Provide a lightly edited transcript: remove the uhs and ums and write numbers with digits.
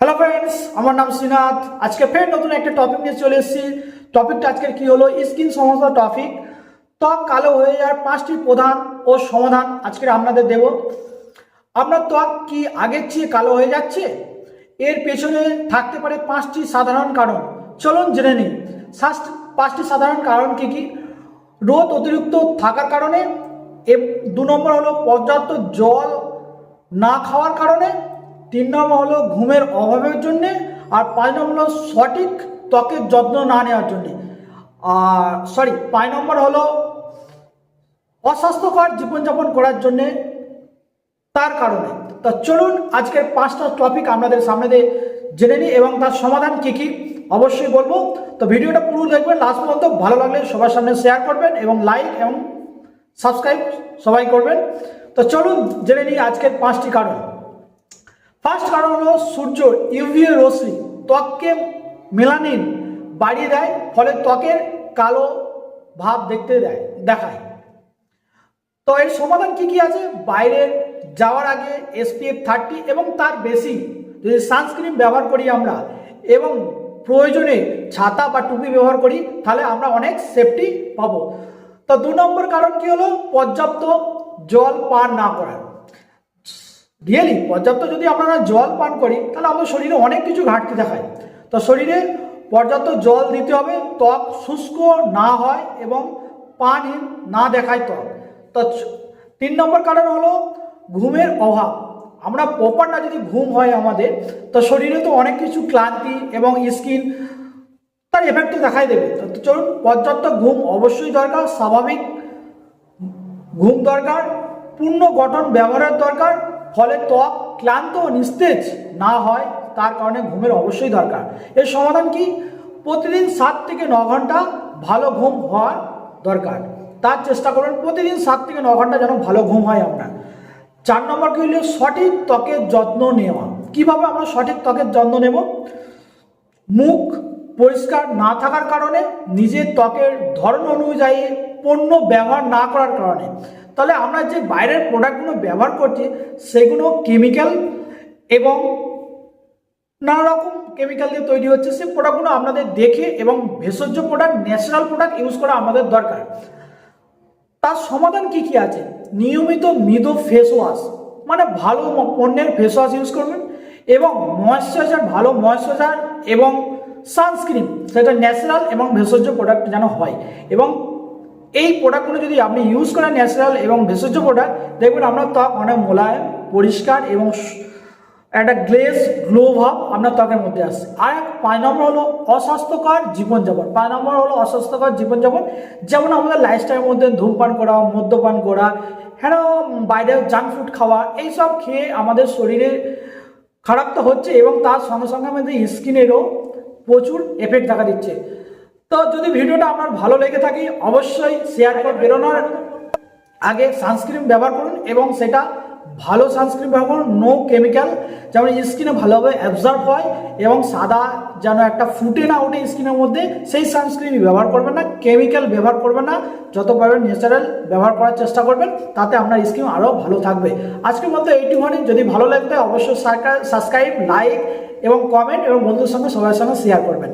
Hello friends, আমার নাম শ্রীনাথ। আজকে ফের নতুন একটা টপিক নিয়ে চলে এসেছি। টপিকটা আজকের কি হলো, স্কিন সমস্যা টপিক। ত্বক কালো হয়ে যাওয়ার 5টি প্রধান ও সমাধান আজকে আপনাদের দেব। আপনার ত্বক কি আগের চেয়ে কালো হয়ে যাচ্ছে? এর পেছনে থাকতে পারে 5টি সাধারণ কারণ। চলুন জেনে নিই 5টি সাধারণ কারণ কি কি। রোদ অতিরিক্ত থাকার কারণে, 2 নম্বর হলো পর্যাপ্ত জল না খাওয়ার কারণে, 3 নম্বর হলো ঘুমের অভাবের জন্যে, আর 5 নম্বর হলো সঠিক ত্বকের যত্ন না নেওয়ার জন্যে। আর 5 নম্বর হলো অস্বাস্থ্যকর জীবনযাপন করার জন্যে, তার কারণে। তো চলুন আজকের 5টা টপিক আপনাদের সামনে দিয়ে জেনে নিই এবং তার সমাধান কি কি অবশ্যই বলবো। তো ভিডিওটা পুরো দেখবেন লাস্ট পর্যন্ত। ভালো লাগলে সবার সামনে শেয়ার করবেন এবং লাইক এবং সাবস্ক্রাইব সবাই করবেন। তো চলুন জেনে নিই আজকের 5টি কারণ। ফার্স্ট কারণ হলো সূর্য ইউভি রশ্মি ত্বককে মেলানিন বাড়িয়ে দেয়, ফলে ত্বকের কালো ভাব দেখায়। তো এর সমাধান কি কি আছে? বাইরে যাওয়ার আগে SPF 30 এবং তার বেশি যদি সানস্ক্রিন ব্যবহার করি আমরা, এবং প্রয়োজনে ছাতা বা টুপি ব্যবহার করি, তাহলে আমরা অনেক সেফটি পাবো। তো 2 নম্বর কারণ কি হলো, পর্যাপ্ত জল পান না করা। পর্যাপ্ত যদি আমরা জল পান করি, তাহলে আমাদের শরীরে অনেক কিছু ঘাটতি দেখায়। তো শরীরে পর্যাপ্ত জল দিতে হবে, ত্বক শুষ্ক না হয় এবং পানহীন না দেখায় ত্বক। তো 3 নম্বর কারণ হলো ঘুমের অভাব। আমরা প্রপার না যদি ঘুম হয় আমাদের, তো শরীরে তো অনেক কিছু ক্লান্তি এবং স্কিন তার এফেক্টও দেখাই দেবে। তো চলুন, পর্যাপ্ত ঘুম অবশ্যই দরকার, স্বাভাবিক ঘুম দরকার, পূর্ণ গঠন ব্যবহারের দরকার, ফলে ত্বক ক্লান্ত ও নিস্তেজ না হয়, তার কারণে ঘুমের অবশ্যই দরকার। এর সমাধান কি? প্রতিদিন 7 থেকে 9 ঘন্টা ভালো ঘুম হওয়ার দরকার। তার চেষ্টা করুন প্রতিদিন 7 থেকে 9 ঘন্টা যেন ভালো ঘুম হয় আপনার। 4 নম্বর কি হলো সঠিক ত্বকের যত্ন নেওয়া। কিভাবে আমরা সঠিক ত্বকের যত্ন নেব? মুখ পরিষ্কার না থাকার কারণে, নিজের ত্বকের ধরন অনুযায়ী পণ্য ব্যবহার না করার কারণে। তাহলে আমরা যে বাইরের প্রোডাক্টগুলো ব্যবহার করছি, সেগুলো কেমিক্যাল এবং নানা রকম কেমিক্যাল দিয়ে তৈরি হচ্ছে। সেই প্রোডাক্টগুলো আপনাদের দেখে এবং ভেষজ প্রোডাক্ট, ন্যাচারাল প্রোডাক্ট ইউজ করা আমাদের দরকার। তার সমাধান কি কি আছে? নিয়মিত মৃদু ফেস ওয়াশ, মানে ভালো পণ্যের ফেস ওয়াশ ইউজ করবেন, এবং ময়েশ্চারাইজার, ভালো ময়েশ্চারাইজার এবং সানস্ক্রিন, সেটা ন্যাচারাল এবং ভেষজ প্রোডাক্ট যেন হয়। এবং এই প্রোডাক্টগুলো যদি আপনি ইউজ করেন, ন্যাচারাল এবং ভেষজ প্রোডাক্ট, দেখবেন আপনার ত্বক অনেক মোলায়েম, পরিষ্কার এবং একটা গ্লো ভাব আপনার ত্বকের মধ্যে আসছে। আর 5 নম্বর হলো অস্বাস্থ্যকর জীবনযাপন। 5 নম্বর হলো অস্বাস্থ্যকর জীবনযাপন, যেমন আমাদের লাইফস্টাইলের মধ্যে ধূমপান করা, মদ্যপান করা, হ্যাঁ বাইরে জাঙ্ক ফুড খাওয়া, এইসব খেয়ে আমাদের শরীরে খারাপ তো হচ্ছে এবং তার সঙ্গে সঙ্গে আমাদের স্কিনেরও প্রচুর এফেক্ট দেখা দিচ্ছে। তো যদি ভিডিওটা আপনার ভালো লেগে থাকে, অবশ্যই শেয়ার করে বেরোনোর আগে সানস্ক্রিন ব্যবহার করুন, এবং সেটা ভালো সানস্ক্রিন ব্যবহার করুন, নো কেমিক্যাল, যেমন স্কিনে ভালোভাবে অ্যাবজর্ব হয় এবং সাদা যেন একটা ফুটে না ওঠে স্কিনের মধ্যে, সেই সানস্ক্রিনই ব্যবহার করবেন না, কেমিক্যাল ব্যবহার করবেন না। যত পারবেন ন্যাচারাল ব্যবহার করার চেষ্টা করবেন, তাতে আপনার স্কিন আরও ভালো থাকবে। আজকের মতো এইটুখানি। যদি ভালো লাগবে অবশ্যই সাবস্ক্রাইব, লাইক এবং কমেন্ট এবং বন্ধুদের সঙ্গে সবার সঙ্গে শেয়ার করবেন।